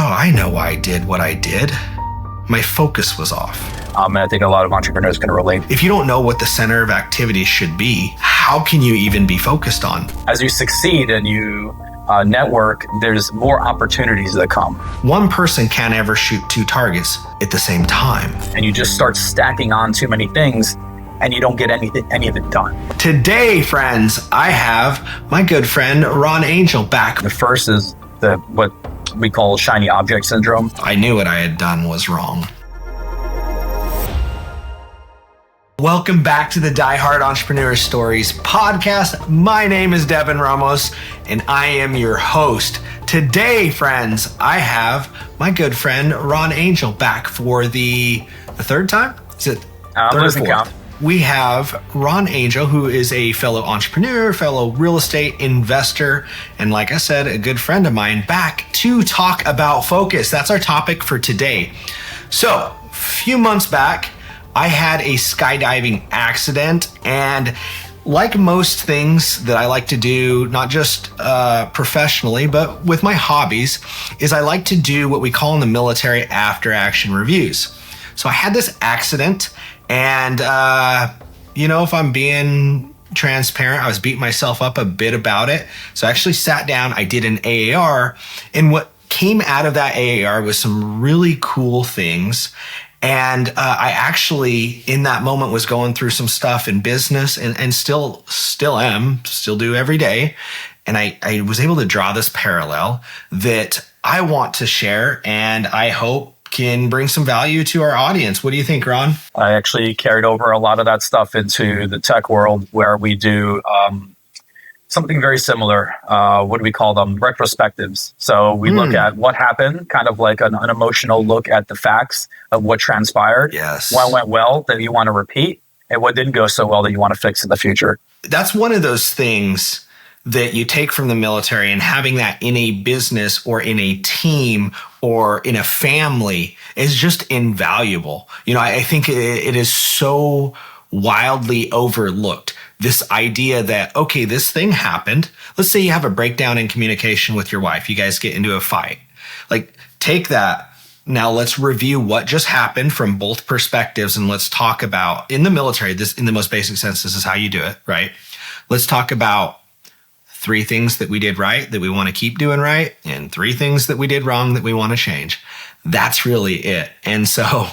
I know why I did what I did. My focus was off. And I think a lot of entrepreneurs can relate. If you don't know what the center of activity should be, how can you even be focused on? As you succeed and you network, there's more opportunities that come. One person can't ever shoot two targets at the same time. And you just start stacking on too many things and you don't get any of it done. Today, friends, I have my good friend Ron Angel back. The first is what we call shiny object syndrome. I knew what I had done was wrong. Welcome back to the Diehard Entrepreneur Stories podcast. My name is Devin Ramos, and I am your host. Today, friends, I have my good friend Ron Angel back for the third time? Is it I'm third or losing fourth? count. We have Ron Angel, who is a fellow entrepreneur, fellow real estate investor, and like I said, a good friend of mine, back to talk about focus. That's our topic for today. So, a few months back, I had a skydiving accident, and like most things that I like to do, not just professionally, but with my hobbies, is I like to do what we call in the military after action reviews. So I had this accident, and if I'm being transparent, I was beating myself up a bit about it. So I actually sat down, I did an AAR, and what came out of that AAR was some really cool things. And I actually, in that moment, was going through some stuff in business and still do every day. And I was able to draw this parallel that I want to share, and I hope can bring some value to our audience. What do you think, Ron? I actually carried over a lot of that stuff into the tech world, where we do something very similar. What do we call them? Retrospectives. So we look at what happened, kind of like an emotional look at the facts of what transpired. Yes. What went well that you want to repeat, and what didn't go so well that you want to fix in the future. That's one of those things that you take from the military, and having that in a business or in a team or in a family is just invaluable. I think it is so wildly overlooked. This idea that, okay, this thing happened. Let's say you have a breakdown in communication with your wife. You guys get into a fight. Like, take that. Now let's review what just happened from both perspectives, and let's talk about, in the military, this, in the most basic sense, this is how you do it, right? Let's talk about 3 things that we did right that we want to keep doing right, and 3 things that we did wrong that we want to change. That's really it. And so,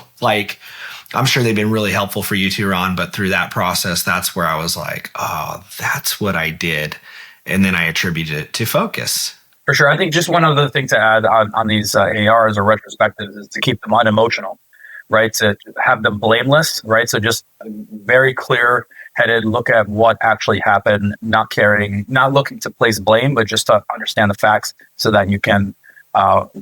I'm sure they've been really helpful for you too, Ron, but through that process, that's where I was like, oh, that's what I did. And then I attributed it to focus. For sure. I think just one other thing to add on these ARs or retrospectives is to keep them unemotional, right? To have them blameless, right? So just very clear-headed, look at what actually happened, not looking to place blame, but just to understand the facts so that you can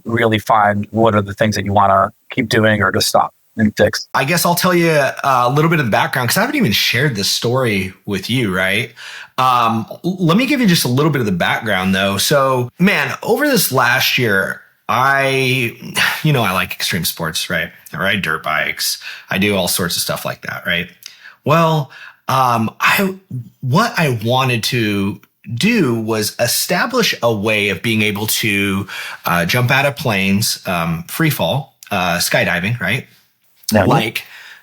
really find what are the things that you want to keep doing or to stop and fix. I guess I'll tell you a little bit of the background, because I haven't even shared this story with you, right? Let me give you just a little bit of the background, though. So, man, over this last year, I like extreme sports, right? I ride dirt bikes. I do all sorts of stuff like that, right? Well, what I wanted to do was establish a way of being able to jump out of planes, free fall, skydiving, right?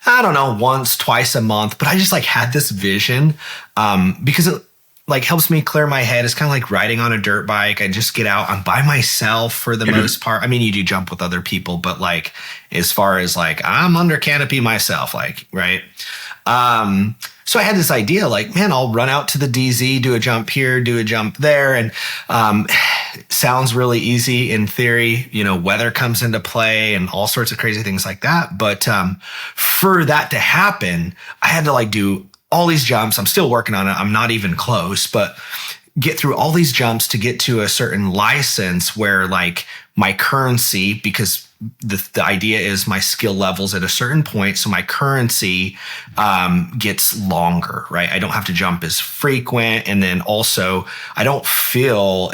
I don't know, once, twice a month, but I just had this vision because it helps me clear my head. It's kind of like riding on a dirt bike. I just get out. I'm by myself for the most part. I mean, you do jump with other people, but as far as I'm under canopy myself, right? So I had this idea, man, I'll run out to the DZ, do a jump here, do a jump there. And sounds really easy in theory. Weather comes into play and all sorts of crazy things like that. But for that to happen, I had to do all these jumps. I'm still working on it. I'm not even close, but get through all these jumps to get to a certain license where my currency, because the idea is my skill levels at a certain point, so my currency gets longer, right? I don't have to jump as frequent, and then also I don't feel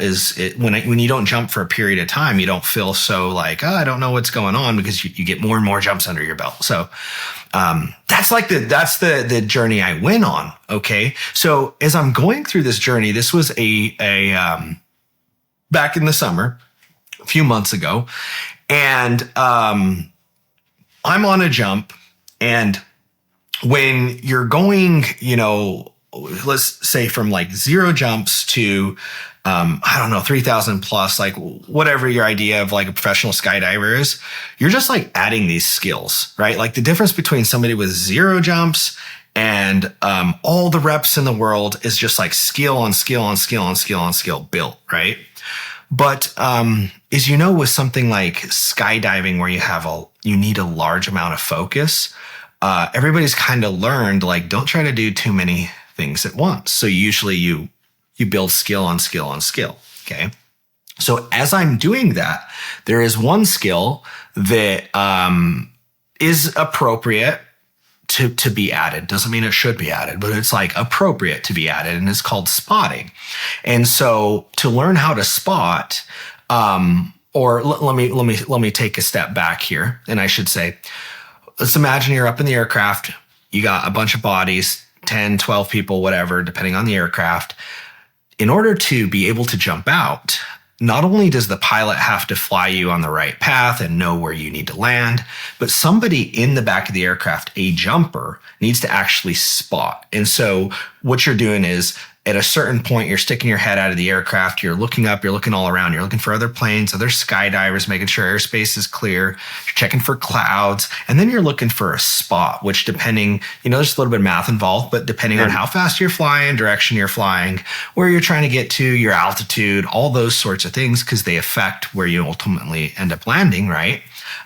when you don't jump for a period of time, you don't feel so I don't know what's going on, because you get more and more jumps under your belt. So that's the journey I went on. Okay, so as I'm going through this journey, this was a back in the summer, a few months ago. And I'm on a jump, and when you're going, let's say from like 0 jumps to, I don't know, 3,000 plus, like whatever your idea of like a professional skydiver is, you're just like adding these skills, right? Like the difference between somebody with 0 jumps and all the reps in the world is just like skill on skill on skill on skill on skill built, right? But as you know, with something like skydiving, where you need a large amount of focus, everybody's kind of learned, like, don't try to do too many things at once. So usually you build skill on skill on skill. Okay. So as I'm doing that, there is one skill that is appropriate to be added. Doesn't mean it should be added, but it's like appropriate to be added, and it's called spotting. And so to learn how to spot, or let me take a step back here, and I should say, let's imagine you're up in the aircraft. You got a bunch of bodies, 10, 12 people, whatever, depending on the aircraft. In order to be able to jump out, not only does the pilot have to fly you on the right path and know where you need to land, but somebody in the back of the aircraft, a jumper, needs to actually spot. And so what you're doing is, at a certain point, you're sticking your head out of the aircraft, you're looking up, you're looking all around, you're looking for other planes, other skydivers, making sure airspace is clear, you're checking for clouds, and then you're looking for a spot, which depending, there's a little bit of math involved, but depending on how fast you're flying, direction you're flying, where you're trying to get to, your altitude, all those sorts of things, because they affect where you ultimately end up landing, right?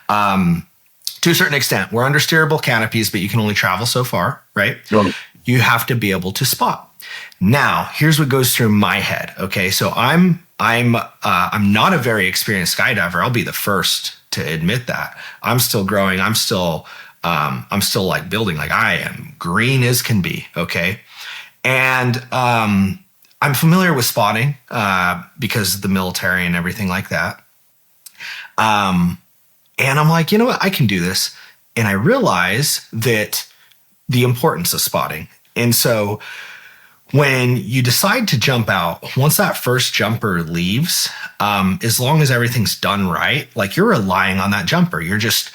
To a certain extent, we're under steerable canopies, but you can only travel so far, right? Sure. You have to be able to spot. Now, here's what goes through my head. Okay, so I'm not a very experienced skydiver. I'll be the first to admit that. I'm still growing. I'm still like building. Like, I am green as can be. Okay, and I'm familiar with spotting because of the military and everything like that. And I'm like, you know what? I can do this. And I realize that the importance of spotting. And so when you decide to jump out, once that first jumper leaves, as long as everything's done right, like, you're relying on that jumper. You're just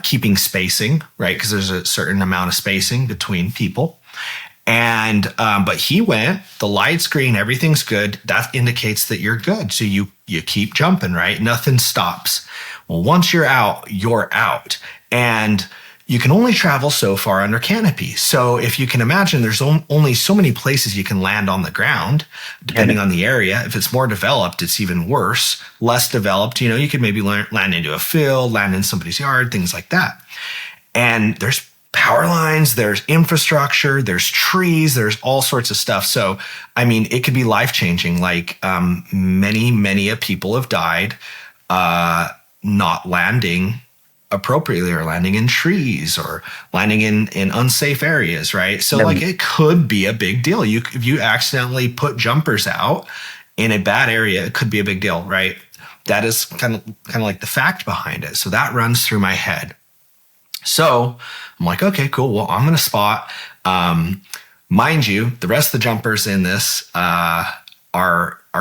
keeping spacing, right? Because there's a certain amount of spacing between people. And but he went, the light's green, everything's good. That indicates that you're good. So you keep jumping, right? Nothing stops. Well, once you're out, you're out. And you can only travel so far under canopy. So if you can imagine, there's only so many places you can land on the ground, depending on the area. If it's more developed, it's even worse. Less developed, you could maybe land into a field, land in somebody's yard, things like that. And there's power lines, there's infrastructure, there's trees, there's all sorts of stuff. So, it could be life-changing. Like, many people have died not landing appropriately, or landing in trees, or landing in unsafe areas, right? So like, it could be a big deal. If you accidentally put jumpers out in a bad area, it could be a big deal, right? That is kind of like the fact behind it. So that runs through my head. So I'm like, okay, cool. Well, I'm going to spot. Mind you, the rest of the jumpers in this are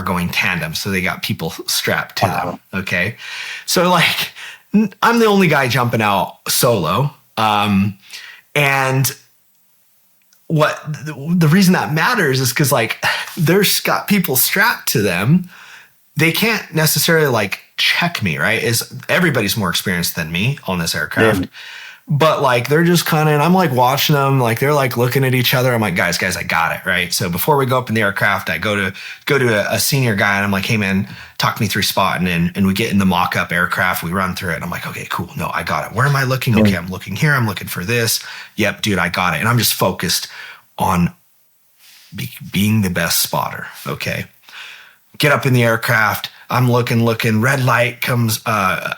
going tandem. So they got people strapped to them. Okay. So like, I'm the only guy jumping out solo. And what the reason that matters is because, like, there's got people strapped to them. They can't necessarily like check me, right? Everybody's more experienced than me on this aircraft. Yeah. But like, they're just kind of, and I'm like watching them, like they're like looking at each other. I'm like, guys, I got it, right? So before we go up in the aircraft, I go to a senior guy, and I'm like, hey man, talk me through spotting. And we get in the mock-up aircraft, we run through it. And I'm like, okay, cool. No, I got it. Where am I looking? Okay, I'm looking here. I'm looking for this. Yep, dude, I got it. And I'm just focused on being the best spotter. Okay. Get up in the aircraft. I'm looking, red light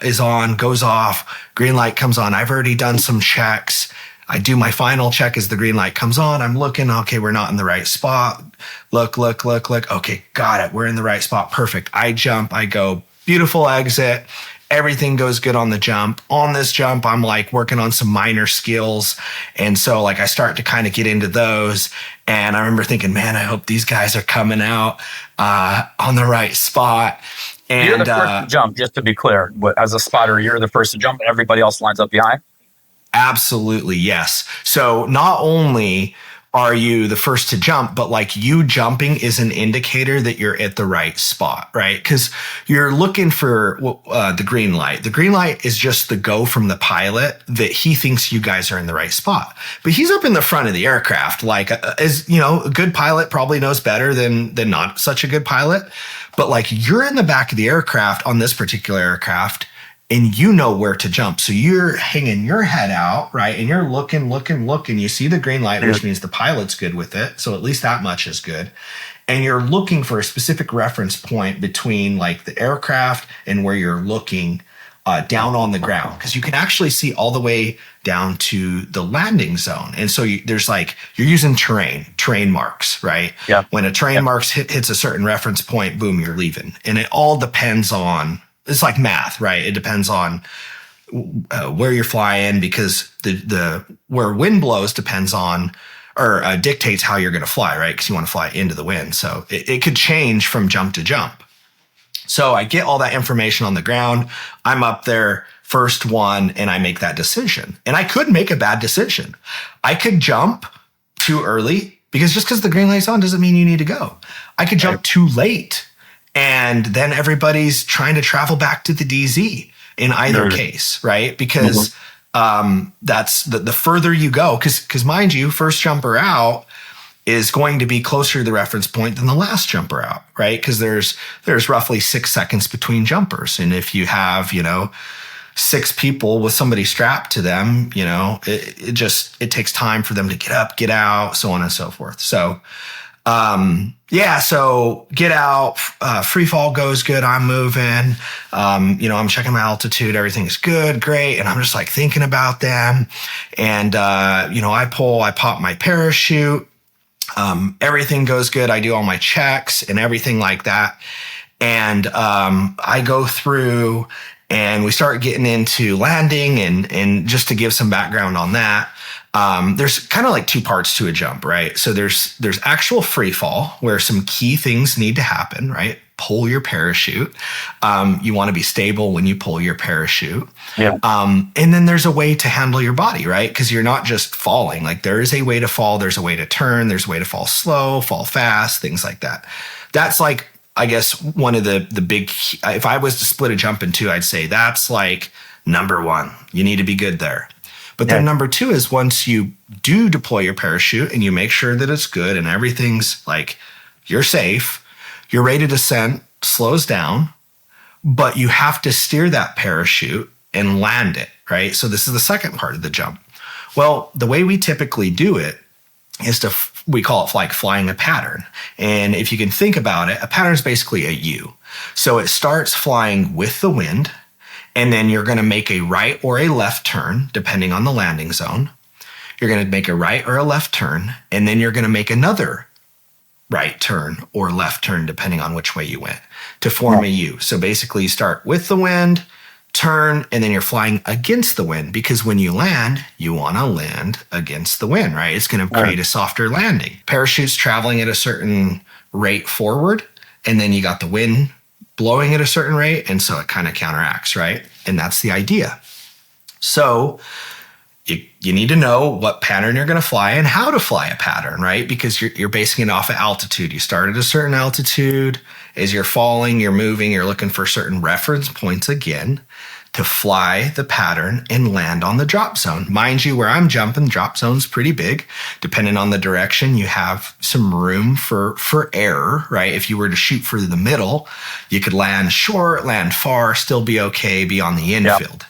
is on, goes off, green light comes on. I've already done some checks. I do my final check as the green light comes on. I'm looking, okay, we're not in the right spot. Look. Okay, got it. We're in the right spot. Perfect. I jump, I go, beautiful exit. Everything goes good on the jump. On this jump, I'm like working on some minor skills. And so like I start to kind of get into those. And I remember thinking, man, I hope these guys are coming out on the right spot. You're the And first to jump, just to be clear. As a spotter, you're the first to jump, and everybody else lines up behind. absolutely, yes. So not only are you the first to jump, but like you jumping is an indicator that you're at the right spot, right? Because you're looking for the green light. The green light is just the go from the pilot that he thinks you guys are in the right spot. But he's up in the front of the aircraft. Like, as you know, a good pilot probably knows better than not such a good pilot. But like, you're in the back of the aircraft on this particular aircraft, and you know where to jump. So you're hanging your head out, right? And you're looking. You see the green light, which means the pilot's good with it. So at least that much is good. And you're looking for a specific reference point between like the aircraft and where you're looking down on the ground. Because you can actually see all the way down to the landing zone. And so there's like, you're using terrain marks, right? Yeah. When a terrain marks hits a certain reference point, boom, you're leaving. And it all depends on, it's like math, right? It depends on where you're flying, because the where wind blows depends on or dictates how you're going to fly, right? Because you want to fly into the wind. So it could change from jump to jump. So I get all that information on the ground. I'm up there, first one, and I make that decision. And I could make a bad decision. I could jump too early, because just because the green light's on doesn't mean you need to go. I could jump too late, and then everybody's trying to travel back to the DZ in either case, right? Because that's the further you go, because mind you, first jumper out is going to be closer to the reference point than the last jumper out, right? Because there's roughly 6 seconds between jumpers. And if you have, 6 people with somebody strapped to them, it takes time for them to get up, get out, so on and so forth. So, so get out, free fall goes good. I'm moving, I'm checking my altitude. Everything is good, great. And I'm just like thinking about them. And, I pop my parachute. Everything goes good. I do all my checks and everything like that. And, I go through and we start getting into landing, and just to give some background on that, there's kind of like 2 parts to a jump, right? So there's actual free fall, where some key things need to happen, right? Pull your parachute. You want to be stable when you pull your parachute. Yeah. And then there's a way to handle your body, right? Because you're not just falling. Like, there is a way to fall. There's a way to turn. There's a way to fall slow, fall fast, things like that. That's like, I guess, one of the big, if I was to split a jump in 2, I'd say that's like number 1. You need to be good there. But then number 2 is, once you do deploy your parachute and you make sure that it's good and everything's like, you're safe, your rate of descent slows down, but you have to steer that parachute and land it, right? So this is the second part of the jump. Well, the way we typically do it is we call it like flying a pattern. And if you can think about it, a pattern is basically a U. So it starts flying with the wind, and then you're going to make a right or a left turn, depending on the landing zone. You're going to make a right or a left turn, and then you're going to make another right turn or left turn, depending on which way you went, to form a U. So basically you start with the wind, turn, and then you're flying against the wind, because when you land, you want to land against the wind, right? It's going to create a softer landing. Parachute's traveling at a certain rate forward, and then you got the wind blowing at a certain rate, and so it kind of counteracts, right? And that's the idea. So you need to know what pattern you're going to fly and how to fly a pattern, right? Because you're basing it off of altitude. You start at a certain altitude. As you're falling, you're moving, you're looking for certain reference points again to fly the pattern and land on the drop zone. Mind you, where I'm jumping, drop zone's pretty big. Depending on the direction, you have some room for error, right? If you were to shoot for the middle, you could land short, land far, still be okay, be on the infield.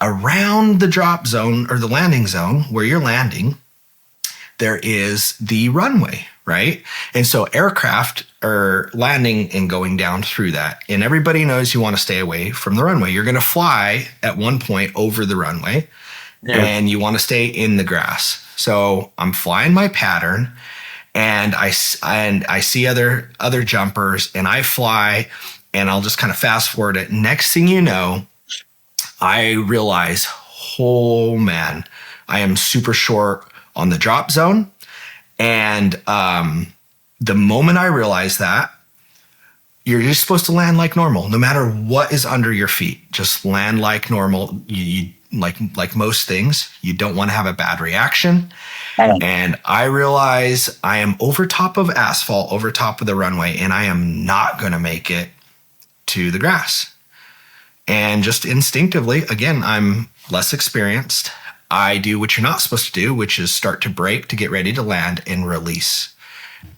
Around the drop zone or the landing zone where you're landing, there is the runway, right? And so aircraft are landing and going down through that. And everybody knows you want to stay away from the runway. You're going to fly at one point over the runway, and you want to stay in the grass. So I'm flying my pattern, and I see other jumpers, and I fly, and I'll just kind of fast forward it. Next thing you know, I realize, oh man, I am super short on the drop zone. And the moment I realize that, You're just supposed to land like normal, no matter what is under your feet. Just land like normal. You like most things, you don't want to have a bad reaction. And I realize I am over top of asphalt, over top of the runway, and I am not going to make it to the grass. And just instinctively, again, I'm less experienced. I do what you're not supposed to do, which is start to brake to get ready to land and release.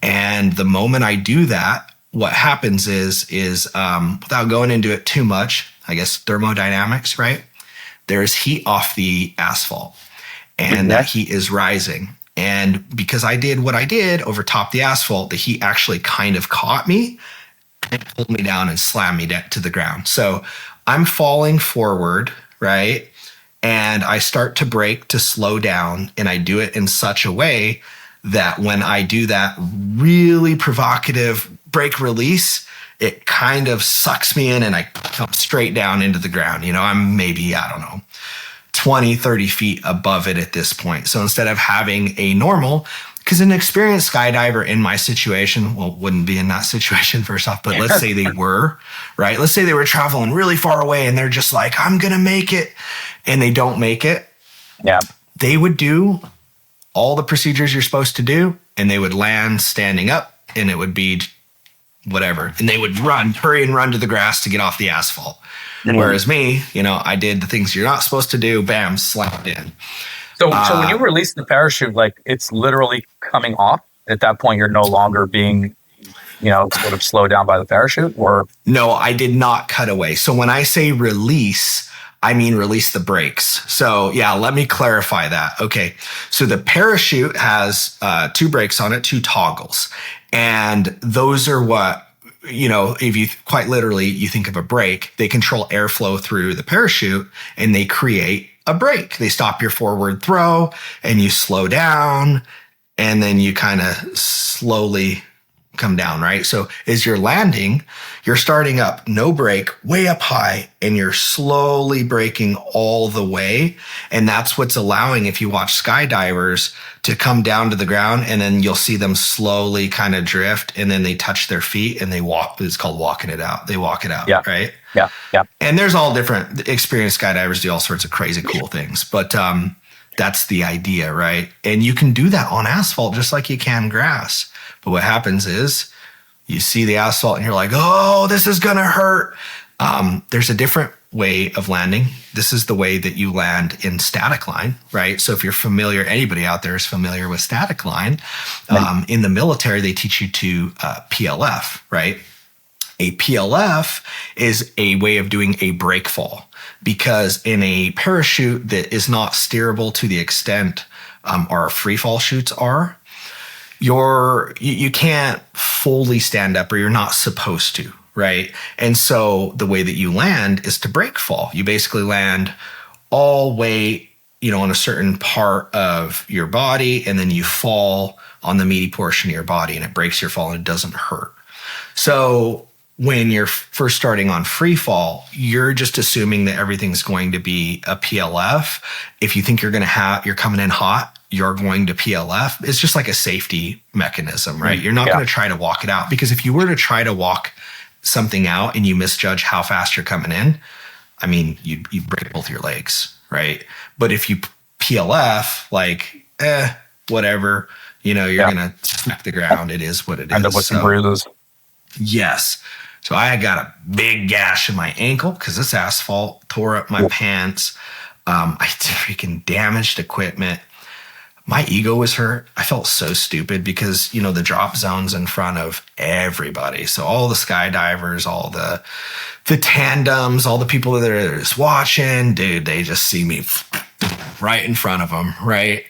And the moment I do that, what happens is without going into it too much, I guess thermodynamics, right? There's heat off the asphalt, and that heat is rising. And because I did what I did over top the asphalt, the heat actually kind of caught me and pulled me down and slammed me to the ground. So I'm falling forward, right? And I start to brake to slow down, and I do it in such a way that when I do that really provocative brake release, it kind of sucks me in and I come straight down into the ground. I'm maybe, 20, 30 feet above it at this point. So instead of having a normal, because an experienced skydiver in my situation, wouldn't be in that situation first off, but let's say they were, right? Let's say they were traveling really far away and they're just like, I'm going to make it, and they don't make it. Yeah. They would do all the procedures you're supposed to do, and they would land standing up, and it would be whatever. And they would hurry and run to the grass to get off the asphalt. Mm-hmm. Whereas me, I did the things you're not supposed to do, bam, slapped in. So when you release the parachute, like it's literally coming off. At that point, you're no longer being, sort of slowed down by the parachute, or? No, I did not cut away. So when I say release, I mean release the brakes. So yeah, let me clarify that. Okay. So the parachute has 2 brakes on it, 2 toggles. And those are what, if you quite literally, you think of a brake, they control airflow through the parachute and they create a brake. They stop your forward throw and you slow down, and then you kind of slowly come down, right? So as you're landing, you're starting up, no brake, way up high, and you're slowly braking all the way. And that's what's allowing, if you watch skydivers, to come down to the ground, and then you'll see them slowly kind of drift, and then they touch their feet and they walk. It's called walking it out. They walk it out, right? Yeah. And there's all different experienced skydivers do all sorts of crazy cool things, but that's the idea, right? And you can do that on asphalt just like you can grass. But what happens is you see the asphalt and you're like, oh, this is going to hurt. There's a different way of landing. This is the way that you land in static line, right? So if you're familiar, anybody out there is familiar with static line. In the military, they teach you to PLF, right? A PLF is a way of doing a brake fall, because in a parachute that is not steerable to the extent our free fall chutes are, you can't fully stand up, or you're not supposed to, right? And so the way that you land is to brake fall. You basically land all weight, on a certain part of your body, and then you fall on the meaty portion of your body, and it breaks your fall and it doesn't hurt. So when you're first starting on free fall, you're just assuming that everything's going to be a PLF. If you think you're coming in hot, you're going to PLF. It's just like a safety mechanism, right? You're not going to try to walk it out, because if you were to try to walk something out and you misjudge how fast you're coming in, I mean, you break both your legs, right? But if you PLF, like, whatever, you're going to smack the ground. It is what it is. End up with some bruises. Yes. So I got a big gash in my ankle because this asphalt tore up my pants. I freaking damaged equipment. My ego was hurt. I felt so stupid because, the drop zone's in front of everybody. So all the skydivers, all the tandems, all the people that are just watching, dude, they just see me right in front of them, right?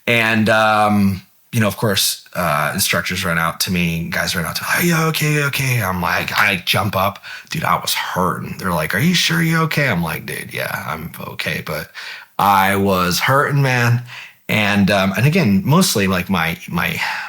And, of course, instructors run out to me, guys run out to me, are you okay? I'm like, I jump up. Dude, I was hurting. They're like, are you sure you're okay? I'm like, dude, yeah, I'm okay. But I was hurting, man. And again, mostly like my,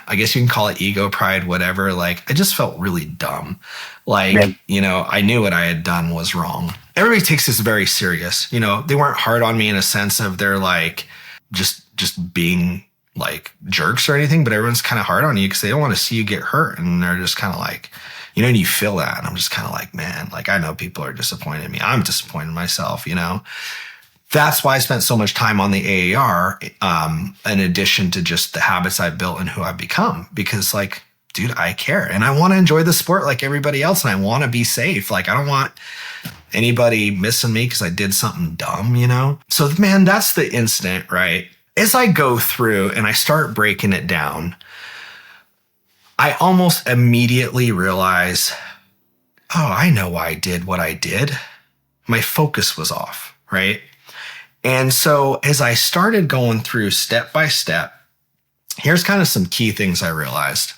I guess you can call it ego, pride, whatever. Like, I just felt really dumb. Like, I knew what I had done was wrong. Everybody takes this very serious. They weren't hard on me in a sense of they're like, just being like jerks or anything, but everyone's kind of hard on you because they don't want to see you get hurt. And they're just kind of like, and you feel that. And I'm just kind of like, man, like I know people are disappointed in me. I'm disappointed in myself. That's why I spent so much time on the AAR, in addition to just the habits I've built and who I've become, because like, dude, I care and I want to enjoy the sport like everybody else. And I want to be safe. Like I don't want anybody missing me because I did something dumb. So man, that's the incident, right? As I go through and I start breaking it down, I almost immediately realize, oh, I know why I did what I did. My focus was off, right? And so as I started going through step by step, here's kind of some key things I realized.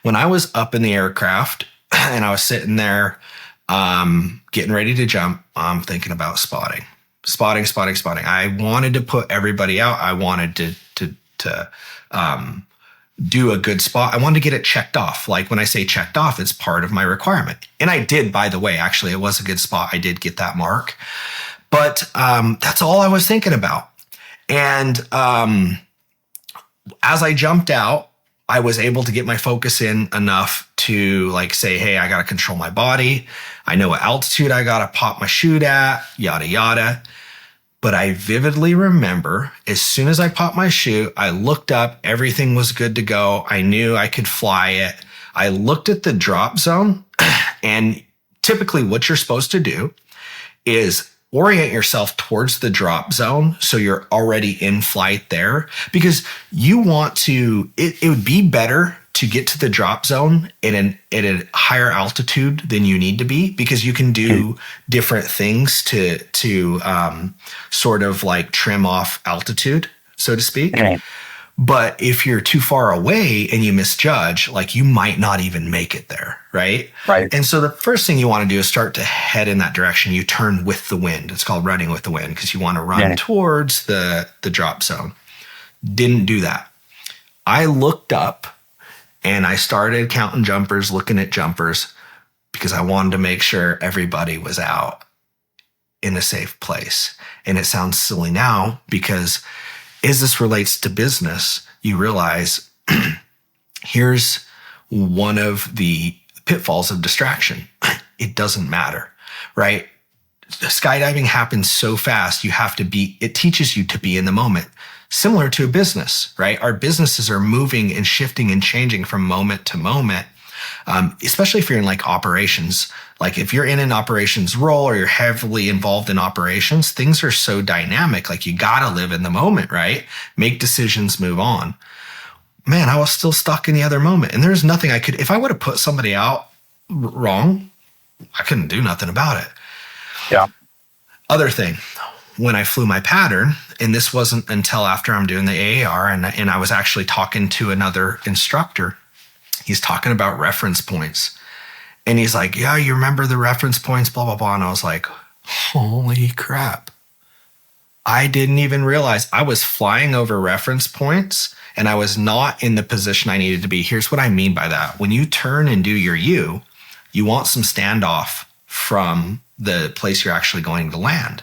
When I was up in the aircraft and I was sitting there getting ready to jump, I'm thinking about spotting. I wanted to put everybody out. I wanted to do a good spot. I wanted to get it checked off. Like when I say checked off, it's part of my requirement. And I did, by the way, actually, it was a good spot. I did get that mark. But that's all I was thinking about. And as I jumped out, I was able to get my focus in enough to like say, hey, I got to control my body. I know what altitude I got to pop my chute at, yada, yada. But I vividly remember as soon as I popped my chute, I looked up, everything was good to go. I knew I could fly it. I looked at the drop zone, and typically what you're supposed to do is orient yourself towards the drop zone so you're already in flight there, because you want to, it would be better to get to the drop zone at a higher altitude than you need to be, because you can do different things to sort of like trim off altitude, so to speak. Okay. But if you're too far away and you misjudge, like you might not even make it there, right? Right. And so the first thing you want to do is start to head in that direction. You turn with the wind. It's called running with the wind, because you want to run towards the drop zone. Didn't do that. I looked up and I started counting jumpers, looking at jumpers, because I wanted to make sure everybody was out in a safe place. And it sounds silly now, because as this relates to business, you realize here's one of the pitfalls of distraction. It doesn't matter, right? Skydiving happens so fast. It teaches you to be in the moment. Similar to a business, right? Our businesses are moving and shifting and changing from moment to moment, especially if you're in like operations. Like if you're in an operations role or you're heavily involved in operations, things are so dynamic. Like you got to live in the moment, right? Make decisions, move on. Man, I was still stuck in the other moment. And there's nothing I could, if I would have put somebody out wrong, I couldn't do nothing about it. Yeah. Other thing, when I flew my pattern, and this wasn't until after I'm doing the AAR, and I was actually talking to another instructor. He's talking about reference points. And he's like, yeah, you remember the reference points, blah, blah, blah. And I was like, holy crap. I didn't even realize I was flying over reference points and I was not in the position I needed to be. Here's what I mean by that. When you turn and do your U, you want some standoff from the place you're actually going to land.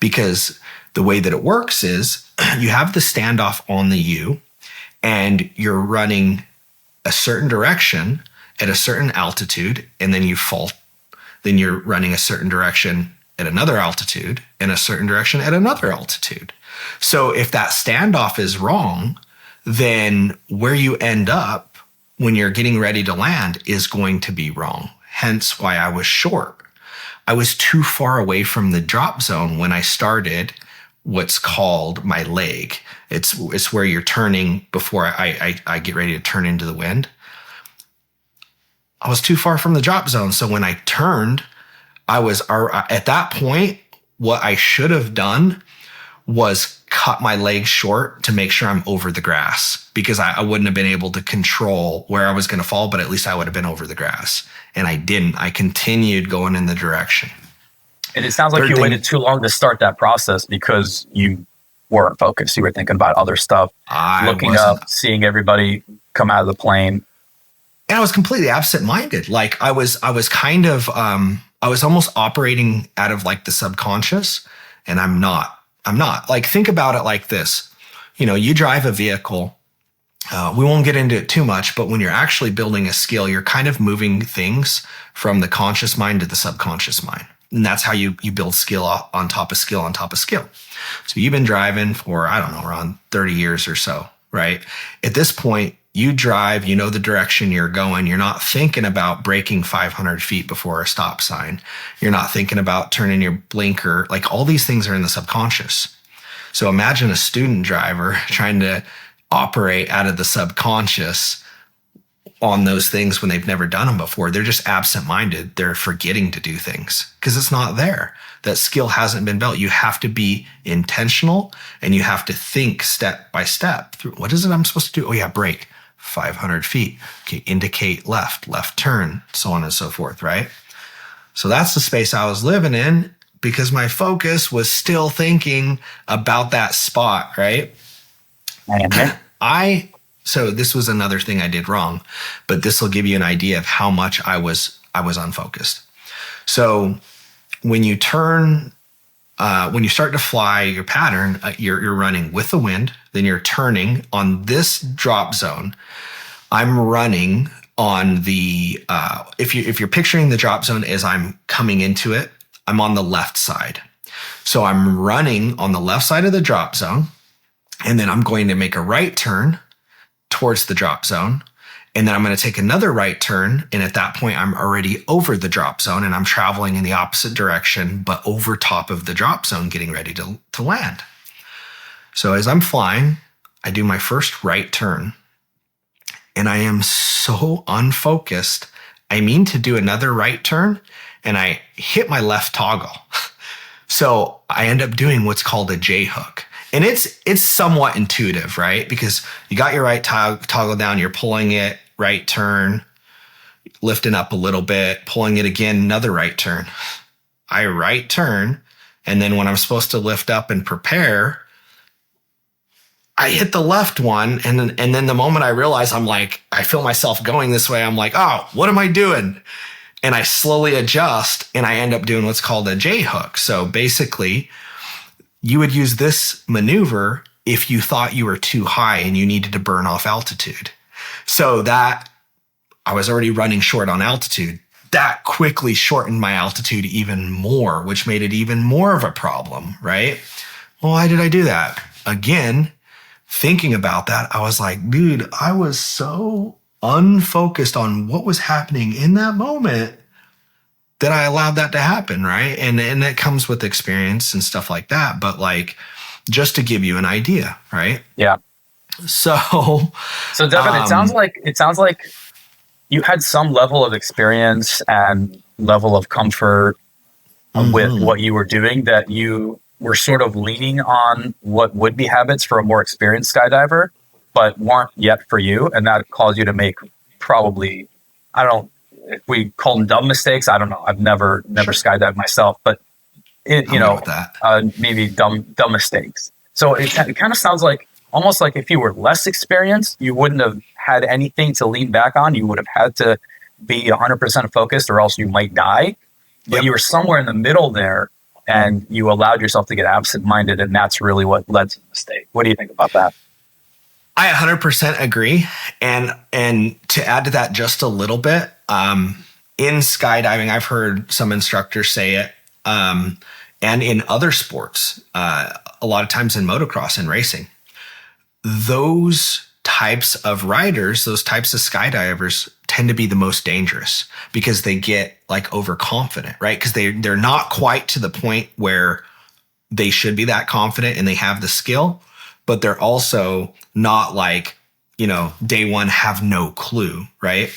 Because the way that it works is you have the standoff on the U and you're running a certain direction at a certain altitude, and then you fall. Then you're running a certain direction at another altitude and a certain direction at another altitude. So if that standoff is wrong, then where you end up when you're getting ready to land is going to be wrong. Hence why I was short. I was too far away from the drop zone when I started what's called my leg. It's where you're turning before I get ready to turn into the wind. I was too far from the drop zone. So when I turned, I was at that point, what I should have done was cut my leg short to make sure I'm over the grass, because I wouldn't have been able to control where I was going to fall, but at least I would have been over the grass. And I didn't. I continued going in the direction. And it sounds like you waited too long to start that process because you weren't focused. You were thinking about other stuff, looking up, seeing everybody come out of the plane. And I was completely absent-minded. Like I was kind of, I was almost operating out of like the subconscious, and I'm not. Like, think about it like this. You drive a vehicle We won't get into it too much, but when you're actually building a skill, you're kind of moving things from the conscious mind to the subconscious mind. And that's how you build skill on top of skill on top of skill. So you've been driving for, I don't know, around 30 years or so, right? At this point, you drive, you know the direction you're going. You're not thinking about braking 500 feet before a stop sign. You're not thinking about turning your blinker. Like all these things are in the subconscious. So imagine a student driver trying to operate out of the subconscious on those things when they've never done them before. They're just absent-minded. They're forgetting to do things because it's not there. That skill hasn't been built. You have to be intentional and you have to think step by step through what is it I'm supposed to do? Oh yeah, brake 500 feet. Okay, indicate left turn, so on and so forth, right? So that's the space I was living in because my focus was still thinking about that spot, right? So this was another thing I did wrong, but this will give you an idea of how much I was unfocused. So when you turn, when you start to fly your pattern, you're running with the wind, then you're turning on this drop zone. I'm running on the, if you're picturing the drop zone as I'm coming into it, I'm on the left side. So I'm running on the left side of the drop zone, and then I'm going to make a right turn towards the drop zone. And then I'm going to take another right turn. And at that point, I'm already over the drop zone and I'm traveling in the opposite direction, but over top of the drop zone, getting ready to land. So as I'm flying, I do my first right turn and I am so unfocused. I mean to do another right turn and I hit my left toggle. So I end up doing what's called a J hook. And it's somewhat intuitive, right? Because you got your right toggle down, you're pulling it, right turn, lifting up a little bit, pulling it again, another right turn. I right turn, and then when I'm supposed to lift up and prepare, I hit the left one, and then the moment I realize I feel myself going this way, I'm like, oh, what am I doing? And I slowly adjust, and I end up doing what's called a J hook. So basically, you would use this maneuver if you thought you were too high and you needed to burn off altitude. So that I was already running short on altitude. That quickly shortened my altitude even more, which made it even more of a problem, right? Well, why did I do that? Again, thinking about that, I was like, dude, I was so unfocused on what was happening in that moment that I allowed that to happen, right? And that comes with experience and stuff like that. But just to give you an idea, right? Yeah. So Devin, it sounds like you had some level of experience and level of comfort with what you were doing, that you were sort of leaning on what would be habits for a more experienced skydiver, but weren't yet for you. And that caused you to make probably, I don't know, if we call them dumb mistakes, I don't know. I've never skydived myself, but maybe dumb mistakes. So it kind of sounds like almost like if you were less experienced, you wouldn't have had anything to lean back on. You would have had to be 100% focused, or else you might die. But you were somewhere in the middle there, and you allowed yourself to get absent-minded, and that's really what led to the mistake. What do you think about that? I 100% agree. And to add to that just a little bit, in skydiving, I've heard some instructors say it, and in other sports, a lot of times in motocross and racing, those types of riders, those types of skydivers tend to be the most dangerous because they get overconfident, right? Because they're not quite to the point where they should be that confident and they have the skill, but they're also not day one have no clue, right?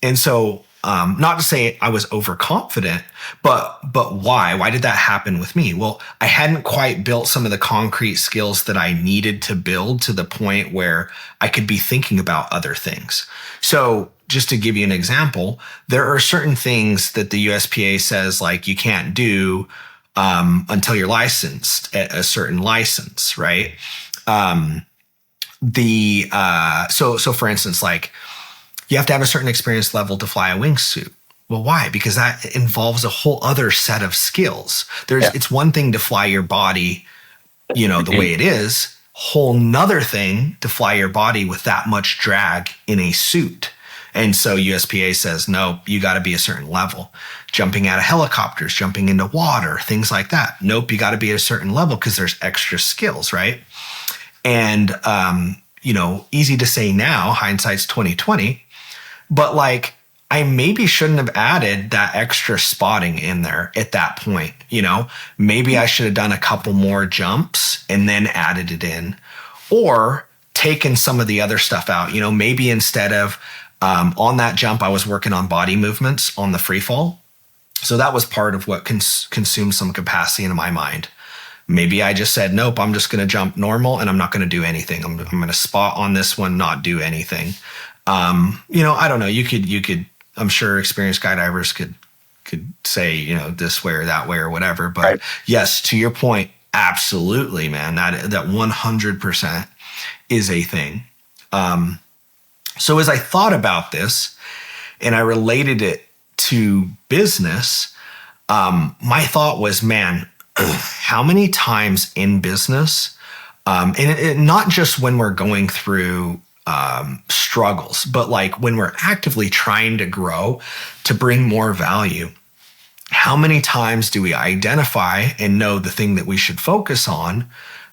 And so not to say I was overconfident, but why? Why did that happen with me? Well, I hadn't quite built some of the concrete skills that I needed to build to the point where I could be thinking about other things. So just to give you an example, there are certain things that the USPA says you can't do until you're licensed at a certain license, right? So for instance, you have to have a certain experience level to fly a wingsuit. Well, why? Because that involves a whole other set of skills. It's one thing to fly your body, the way it is, whole nother thing to fly your body with that much drag in a suit. And so USPA says, no, you got to be a certain level. Jumping out of helicopters, jumping into water, things like that. Nope, you got to be at a certain level because there's extra skills, right? And, easy to say now, hindsight's 2020, but like, I maybe shouldn't have added that extra spotting in there at that point. Maybe I should have done a couple more jumps and then added it in, or taken some of the other stuff out. Maybe instead of on that jump, I was working on body movements on the free fall. So that was part of what consumed some capacity in my mind. Maybe I just said, nope, I'm just going to jump normal and I'm not going to do anything. I'm going to spot on this one, not do anything. I don't know. You could, I'm sure experienced skydivers could say, this way or that way or whatever. But right. Yes, to your point, absolutely, man, that 100% is a thing. So as I thought about this and I related it to business, my thought was, man, how many times in business, and not just when we're going through struggles, but like when we're actively trying to grow to bring more value, how many times do we identify and know the thing that we should focus on,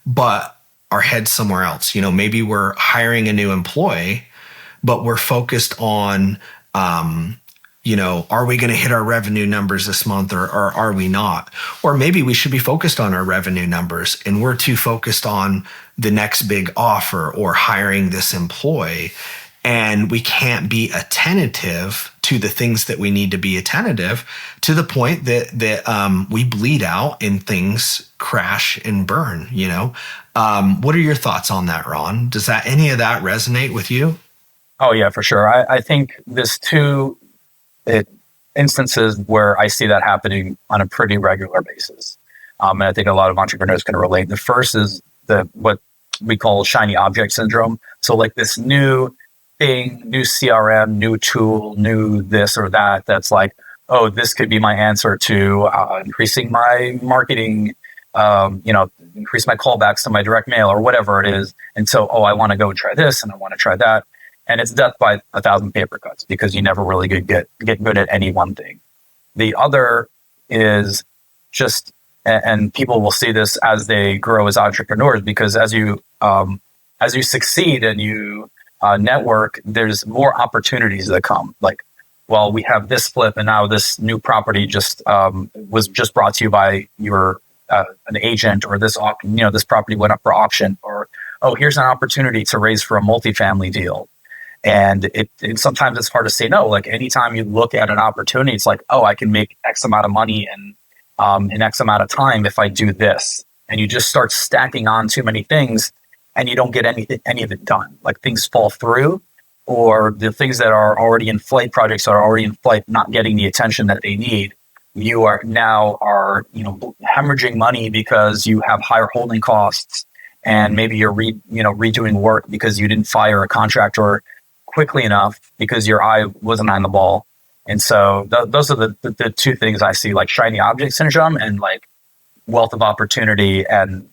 but our head's somewhere else? Maybe we're hiring a new employee, but we're focused on, are we going to hit our revenue numbers this month or are we not? Or maybe we should be focused on our revenue numbers and we're too focused on the next big offer or hiring this employee. And we can't be attentive to the things that we need to be attentive to the point that we bleed out and things crash and burn, What are your thoughts on that, Ron? Does any of that resonate with you? Oh, yeah, for sure. I think there's two instances where I see that happening on a pretty regular basis. And I think a lot of entrepreneurs can relate. The first is what we call shiny object syndrome. So like this new thing, new CRM, new tool, new this or that, that's like, oh, this could be my answer to increasing my marketing, increase my callbacks to my direct mail or whatever it is. And so, I want to go try this and I want to try that. And it's death by 1,000 paper cuts because you never really get good at any one thing. The other is just, and people will see this as they grow as entrepreneurs, because as you succeed and you network, there's more opportunities that come. Like, well, we have this flip, and now this new property was just brought to you by your an agent, or this this property went up for auction, or here's an opportunity to raise for a multifamily deal. And it sometimes it's hard to say no. Like anytime you look at an opportunity, it's like, I can make X amount of money in X amount of time if I do this. And you just start stacking on too many things and you don't get any of it done. Like things fall through, or the things that are already in flight, projects are already in flight, not getting the attention that they need. You are hemorrhaging money because you have higher holding costs, and maybe you're redoing work because you didn't fire a contractor quickly enough because your eye wasn't on the ball. And so those are the two things I see, like shiny object syndrome and like wealth of opportunity, and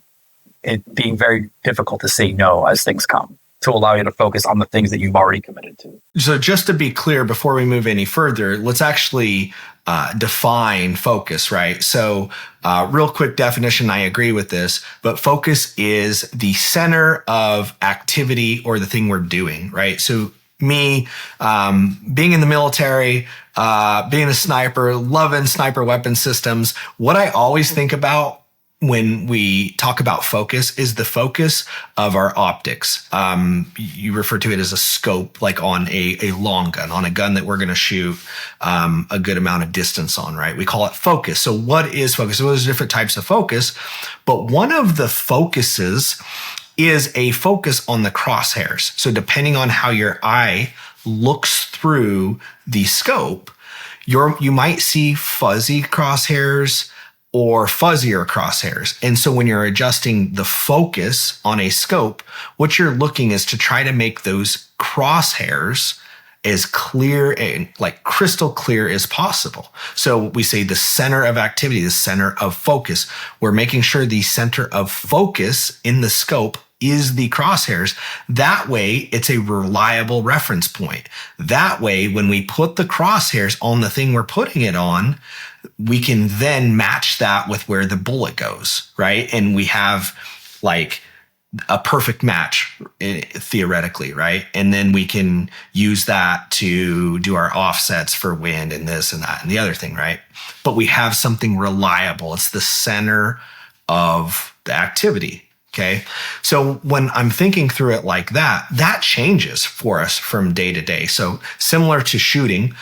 it being very difficult to say no as things come, to allow you to focus on the things that you've already committed to. So just to be clear, before we move any further, let's actually define focus, right? So real quick definition, I agree with this, but focus is the center of activity or the thing we're doing, right? So me, being in the military, being a sniper, loving sniper weapon systems, what I always think about when we talk about focus is the focus of our optics. You refer to it as a scope, like on a long gun, on a gun that we're going to shoot a good amount of distance on, right? We call it focus. So what is focus? So there's different types of focus, but one of the focuses is a focus on the crosshairs. So depending on how your eye looks through the scope, you might see fuzzy crosshairs or fuzzier crosshairs. And so when you're adjusting the focus on a scope, what you're looking is to try to make those crosshairs as clear and like crystal clear as possible. So we say the center of activity, the center of focus. We're making sure the center of focus in the scope is the crosshairs. That way, it's a reliable reference point. That way, when we put the crosshairs on the thing we're putting it on, we can then match that with where the bullet goes, right? And we have like a perfect match theoretically, right? And then we can use that to do our offsets for wind and this and that and the other thing, right? But we have something reliable. It's the center of the activity. Okay. So when I'm thinking through it like that, that changes for us from day to day. So similar to shooting,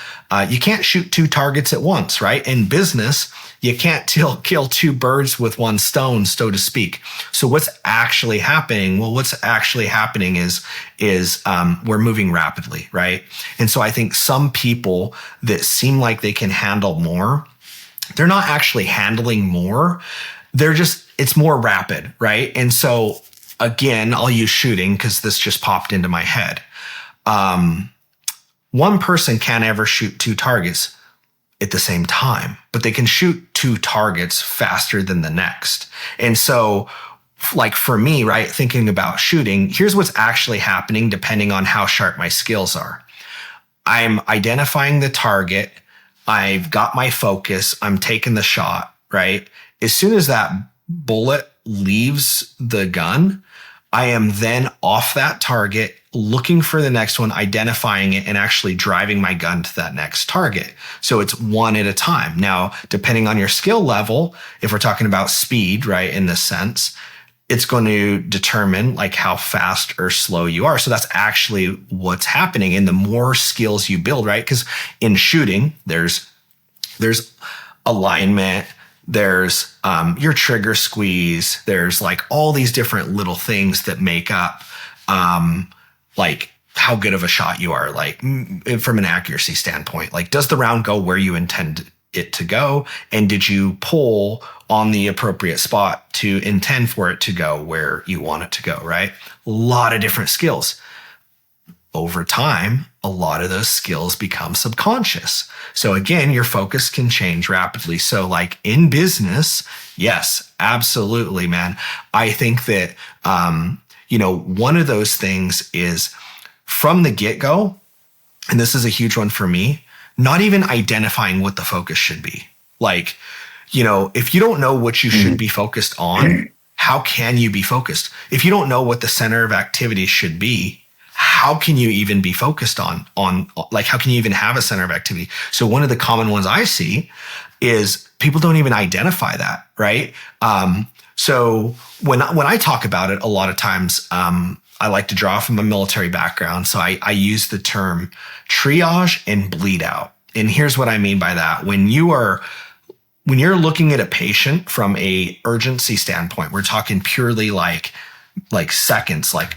you can't shoot two targets at once, right? In business, you can't kill two birds with one stone, so to speak. So what's actually happening? Well, what's actually happening is we're moving rapidly, right? And so I think some people that seem like they can handle more, they're not actually handling more. It's more rapid, right? And so again, I'll use shooting because this just popped into my head. One person can't ever shoot two targets at the same time, but they can shoot two targets faster than the next. And so like for me, right, thinking about shooting, here's what's actually happening depending on how sharp my skills are. I'm identifying the target. I've got my focus. I'm taking the shot, right? As soon as that bullet leaves the gun, I am then off that target, looking for the next one, identifying it, and actually driving my gun to that next target. So it's one at a time. Now, depending on your skill level, if we're talking about speed, right, in this sense, it's going to determine like how fast or slow you are. So that's actually what's happening. And the more skills you build, right? Because in shooting, there's alignment, there's your trigger squeeze, there's like all these different little things that make up like how good of a shot you are, like from an accuracy standpoint. Like, does the round go where you intend it to go? And did you pull on the appropriate spot to intend for it to go where you want it to go, right? A lot of different skills. Over time, a lot of those skills become subconscious. So again, your focus can change rapidly. So like in business, yes, absolutely, man. I think that, one of those things is from the get-go, and this is a huge one for me, not even identifying what the focus should be. Like, if you don't know what you should be focused on, how can you be focused? If you don't know what the center of activity should be, how can you even be focused on like, how can you even have a center of activity? So one of the common ones I see is people don't even identify that, right? So when I talk about it, a lot of times, I like to draw from a military background. So I use the term triage and bleed out. And here's what I mean by that. When you're looking at a patient from a urgency standpoint, we're talking purely like seconds, like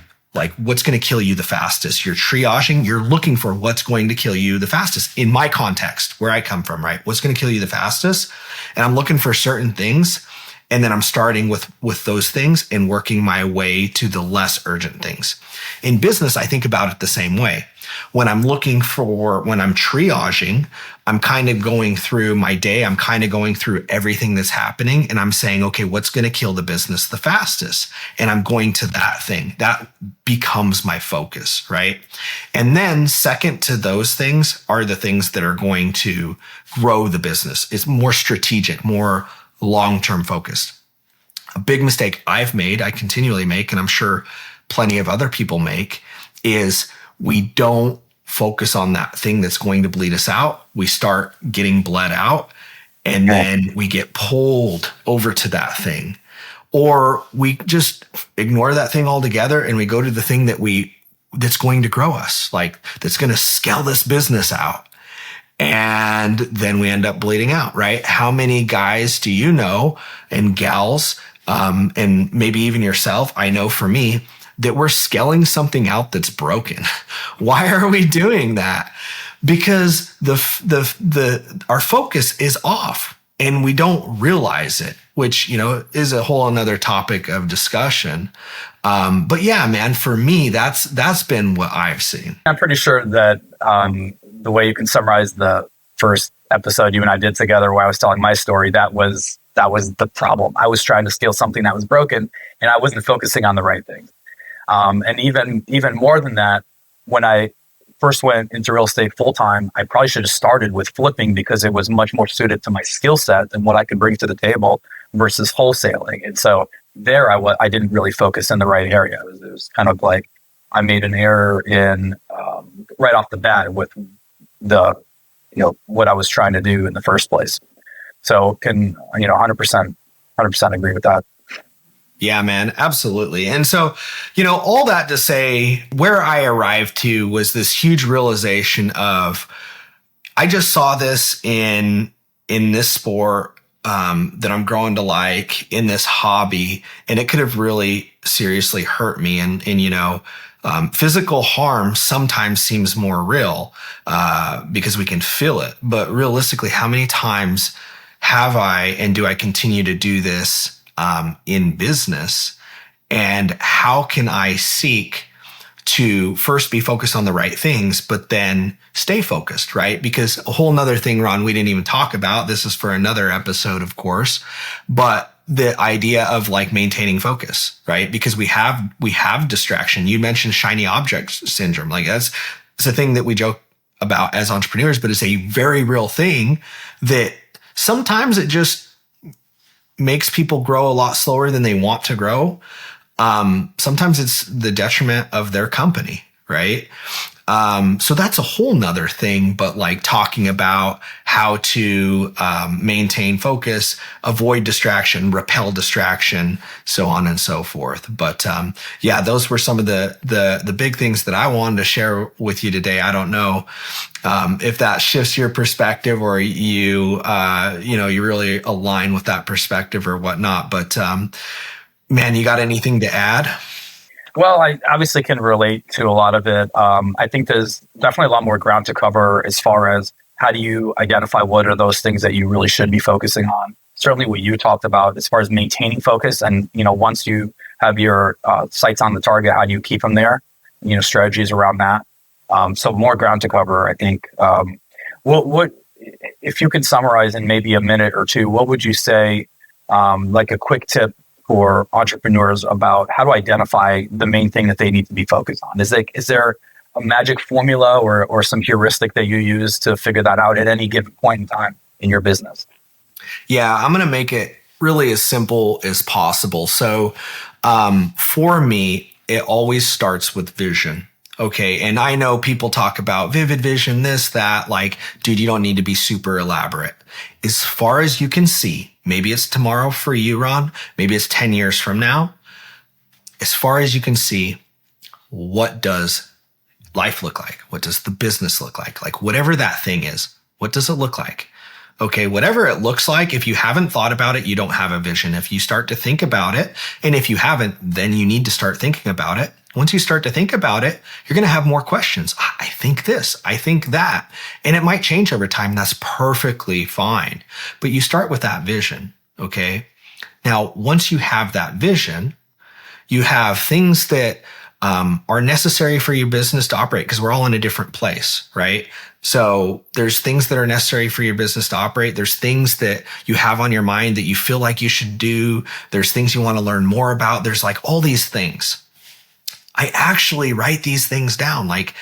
what's going to kill you the fastest. You're triaging, you're looking for what's going to kill you the fastest. In my context, where I come from, right? What's going to kill you the fastest? And I'm looking for certain things. And then I'm starting with those things and working my way to the less urgent things. In business, I think about it the same way. When I'm triaging, I'm kind of going through my day. I'm kind of going through everything that's happening. And I'm saying, okay, what's going to kill the business the fastest? And I'm going to that thing. That becomes my focus, right? And then second to those things are the things that are going to grow the business. It's more strategic, more long-term focused. A big mistake I've made, I continually make, and I'm sure plenty of other people make, is we don't focus on that thing that's going to bleed us out. We start getting bled out, and then we get pulled over to that thing. Or we just ignore that thing altogether and we go to the thing that's going to grow us, like that's going to scale this business out. And then we end up bleeding out, right? How many guys do you know and gals, and maybe even yourself, I know for me, that we're scaling something out that's broken? Why are we doing that? Because our focus is off and we don't realize it, which, is a whole another topic of discussion. But yeah, man, for me, that's been what I've seen. I'm pretty sure that, the way you can summarize the first episode you and I did together where I was telling my story, that was the problem. I was trying to scale something that was broken and I wasn't focusing on the right things. And even more than that, when I first went into real estate full time, I probably should have started with flipping because it was much more suited to my skill set and what I could bring to the table versus wholesaling. And so there, I didn't really focus in the right area. It was kind of like I made an error in right off the bat with the what I was trying to do in the first place. So can 100% agree with that. Yeah, man, absolutely. And so, all that to say, where I arrived to was this huge realization of, I just saw this in this sport that I'm growing to like, in this hobby, and it could have really seriously hurt me. And physical harm sometimes seems more real because we can feel it. But realistically, how many times have I and do I continue to do this in business? And how can I seek to first be focused on the right things, but then stay focused, right? Because a whole nother thing, Ron, we didn't even talk about, this is for another episode, of course, but the idea of like maintaining focus, right? Because we have distraction. You mentioned shiny object syndrome. Like it's a thing that we joke about as entrepreneurs, but it's a very real thing that sometimes it just makes people grow a lot slower than they want to grow. Sometimes it's the detriment of their company, right? So that's a whole nother thing, but like talking about how to maintain focus, avoid distraction, repel distraction, so on and so forth. But yeah, those were some of the big things that I wanted to share with you today. I don't know if that shifts your perspective or you really align with that perspective or whatnot. But man, you got anything to add? Well, I obviously can relate to a lot of it. I think there's definitely a lot more ground to cover as far as how do you identify what are those things that you really should be focusing on. Certainly what you talked about as far as maintaining focus. And, once you have your sights on the target, how do you keep them there? Strategies around that. So more ground to cover, I think. What if you could summarize in maybe a minute or two, what would you say, like a quick tip for entrepreneurs about how to identify the main thing that they need to be focused on? Is there a magic formula or some heuristic that you use to figure that out at any given point in time in your business? Yeah, I'm going to make it really as simple as possible. So for me, it always starts with vision. Okay. And I know people talk about vivid vision, this, that, like, dude, you don't need to be super elaborate. As far as you can see, maybe it's tomorrow for you, Ron. Maybe it's 10 years from now. As far as you can see, what does life look like? What does the business look like? Like whatever that thing is, what does it look like? Okay, whatever it looks like, if you haven't thought about it, you don't have a vision. If you start to think about it, and if you haven't, then you need to start thinking about it. Once you start to think about it, you're going to have more questions. I think this, I think that, and it might change over time. That's perfectly fine. But you start with that vision, okay? Now, once you have that vision, you have things that are necessary for your business to operate because we're all in a different place, right? So there's things that are necessary for your business to operate. There's things that you have on your mind that you feel like you should do. There's things you want to learn more about. There's like all these things. I actually write these things down, like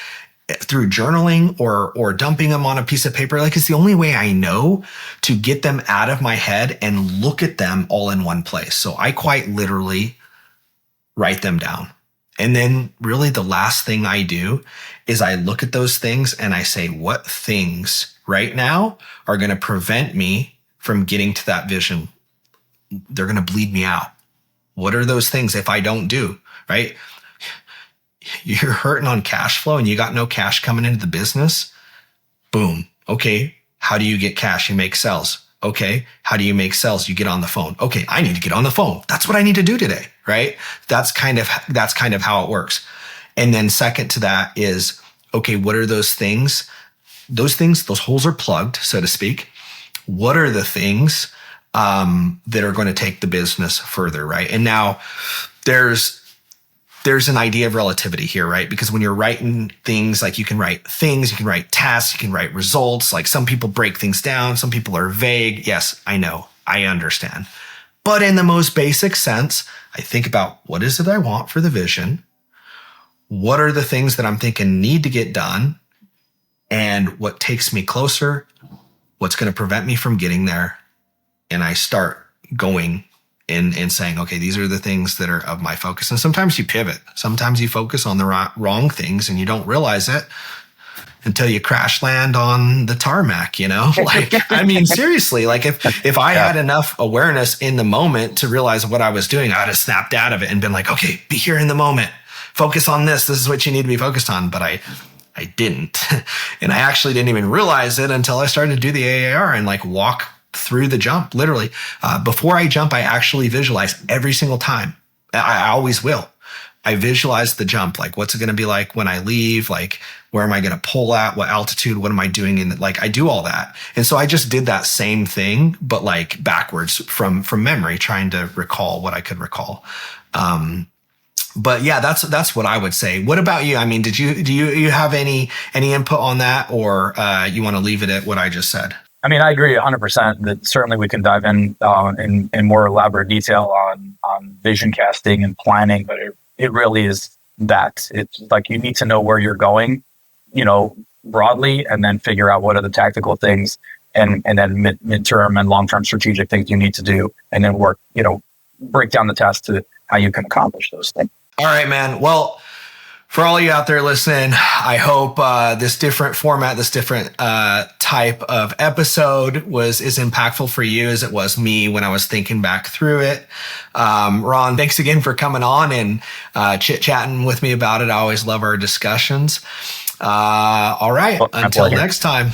through journaling or dumping them on a piece of paper. Like it's the only way I know to get them out of my head and look at them all in one place. So I quite literally write them down. And then really the last thing I do is I look at those things and I say, what things right now are going to prevent me from getting to that vision? They're going to bleed me out. What are those things if I don't do, right? You're hurting on cash flow and you got no cash coming into the business. Boom. Okay. How do you get cash? You make sales. Okay. How do you make sales? You get on the phone. Okay. I need to get on the phone. That's what I need to do today. Right. That's kind of how it works. And then second to that is, okay, what are those things? Those holes are plugged, so to speak. What are the things that are going to take the business further? Right. And now there's an idea of relativity here, right? Because when you're writing things, like you can write things, you can write tasks, you can write results. Like some people break things down. Some people are vague. Yes, I know. I understand. But in the most basic sense, I think about what is it I want for the vision? what are the things that I'm thinking need to get done, and what takes me closer, what's going to prevent me from getting there. And I start going and saying, okay, these are the things that are of my focus. And sometimes you pivot. Sometimes you focus on the wrong things and you don't realize it until you crash land on the tarmac, Like, I mean, seriously, like if I had enough awareness in the moment to realize what I was doing, I'd have snapped out of it and been like, okay, be here in the moment. Focus on this. This is what you need to be focused on. But I didn't. And I actually didn't even realize it until I started to do the AAR and like walk through the jump. Literally, before I jump, I actually visualize every single time. I always will. I visualize the jump. Like, what's it going to be like when I leave? Like, where am I going to pull at? What altitude? What am I doing? And like, I do all that. And so I just did that same thing, but like backwards from memory, trying to recall what I could recall. But yeah, that's what I would say. What about you? I mean, do you have any input on that, or you want to leave it at what I just said? I mean, I agree 100% that certainly we can dive in more elaborate detail on vision casting and planning, but it really is that. It's like you need to know where you're going, broadly, and then figure out what are the tactical things and then midterm and long-term strategic things you need to do, and then work, break down the task to how you can accomplish those things. All right, man. Well, for all of you out there listening, I hope this different format, this different type of episode is impactful for you as it was me when I was thinking back through it. Ron, thanks again for coming on and chit-chatting with me about it. I always love our discussions. All right. Until next time.